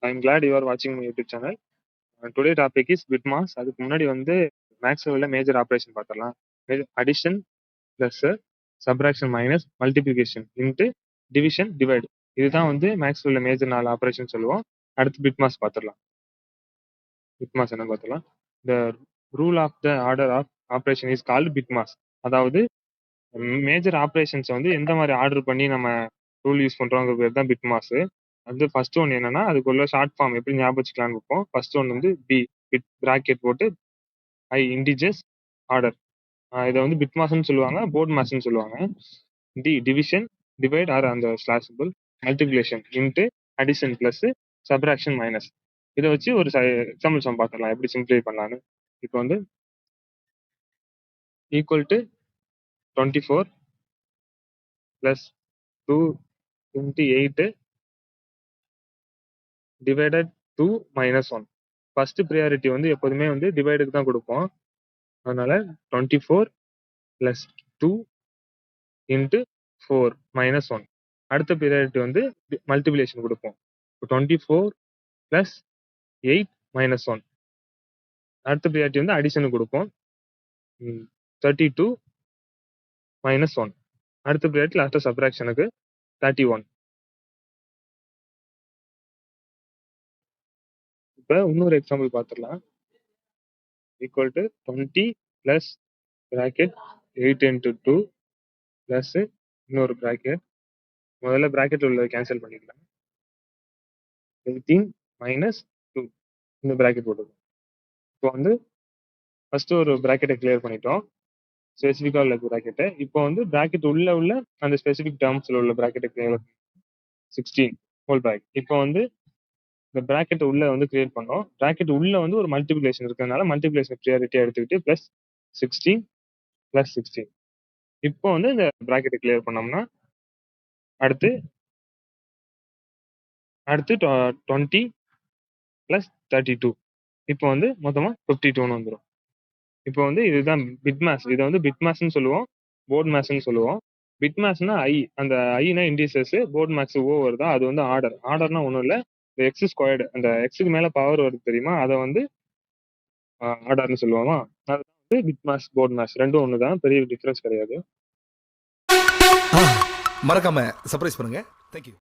I'm glad you are வாட்சிங் my YouTube channel. Today topic is BIDMAS. அதுக்கு முன்னாடி வந்து மேக்ஸ்ல உள்ள மேஜர் ஆப்ரேஷன் பார்த்துடலாம். Addition plus subtraction minus multiplication into division divide. இதுதான் வந்து மேக்ஸ்ல உள்ள மேஜர் 4 ஆப்ரேஷன் சொல்லுவோம். அடுத்து பிட்மாஸ் பார்த்துடலாம். பிட்மாஸ் என்ன பார்த்துலாம். The rule of the order of operation is called BIDMAS. அதாவது மேஜர் ஆப்ரேஷன்ஸ் வந்து எந்த மாதிரி ஆர்டர் பண்ணி நம்ம ரூல் யூஸ் பண்றோங்கிற பேர் தான் பிட்மாஸ். அது ஃபர்ஸ்ட் ஒன் என்னன்னா, அதுக்குள்ள ஷார்ட் ஃபார்ம் எப்படி ஞாபகம் வச்சுக்கலாம்னு இருப்போம். ஃபர்ஸ்ட் ஒன் வந்து பி பிட் பிராக்கெட் போட்டு இண்டிஜஸ் ஆர்டர். இதை வந்து பிட் மாஸ்ன்னு சொல்லுவாங்க, போர்ட் மாஸ்ன்னு சொல்லுவாங்க. டி டிவிஷன் டிவைட் ஆர் அந்த slash simple, multiplication into addition plus subtraction minus. இதை வச்சு ஒரு எக்ஸாம்பிள் சம் பார்த்துடலாம் எப்படி சிம்பிளை பண்ணலான்னு. இப்போ வந்து equal to 24 plus 2 into 8 divided 2 minus 1. First priority வந்து எப்போதுமே வந்து டிவைடுக்கு தான் கொடுப்போம். அதனால 24 பிளஸ் 2 இன்ட்டு 4 மைனஸ் 1. அடுத்த ப்ரியாரிட்டி வந்து மல்டிபிளேஷன் கொடுப்போம். 24 பிளஸ் 8 மைனஸ் 1. அடுத்த ப்ரியாரிட்டி வந்து அடிஷன் கொடுப்போம். 32 மைனஸ் 1. அடுத்த ப்ரியாரிட்டி லாஸ்ட் சப்ராக்ஷனுக்கு 31. இப்போ இன்னொரு எக்ஸாம்பிள் பார்த்துடலாம். Equal to 20 plus bracket 8 into 2 plus இன்னொரு பிராக்கெட், முதல்ல பிராக்கெட் உள்ள கேன்சல் பண்ணிக்கலாம். 18 மைனஸ் 2 இந்த பிராக்கெட் போட்டுருக்கோம். இப்போ வந்து ஃபர்ஸ்ட் ஒரு பிராக்கெட்டை கிளியர் பண்ணிட்டோம், ஸ்பெசிஃபிக்கா உள்ள பிராக்கெட்டை. இப்போ வந்து பிராக்கெட் உள்ள அந்த ஸ்பெசிஃபிக் டேர்ம்ஸ்ல உள்ள பிராக்கெட்டை கிளியர் 16 ஹோல் பிராக்கெட். இப்போ வந்து இந்த பிராக்கெட் உள்ள வந்து கிரியேட் பண்ணோம். பிராக்கெட் உள்ள வந்து ஒரு மல்டிபிளேஷன் இருக்கிறதுனால மல்டிபிளேஷன் ப்ரியாரிட்டியா எடுத்துக்கிட்டு பிளஸ் 16 பிளஸ் 16. இப்போ வந்து இந்த பிராக்கெட்டை கிளியர் பண்ணோம்னா அடுத்து 20 பிளஸ் 32. இப்போ வந்து மொத்தமா 52 வந்துடும். இப்போ வந்து இதுதான் பிட்மாஸ். இதை வந்து பிட்மாஸ்ன்னு சொல்லுவோம், போர்ட் மாஸ்ன்னு சொல்லுவோம். பிட்மாஸ்னா ஐ, அந்த ஐனா இண்டிசஸ், போர்ட் மாஸ் ஓ வருதா, அது வந்து ஆர்டர். ஆர்டர்னா ஒன்றும் இல்லை, எக்ஸ் ஸ்கொயர்டு, அந்த எக்ஸுக்கு மேல பவர் வருது தெரியுமா, அதை வந்து ஆர்டர்னு சொல்லுவோமா. அது வந்து பிட்மாஸ் போர்ட் மாஸ் ரெண்டும் ஒன்று தான், பெரிய டிஃபரன்ஸ் கிடையாது. மறக்காம சர்ப்ரைஸ் பண்ணுங்க. தேங்க்யூ.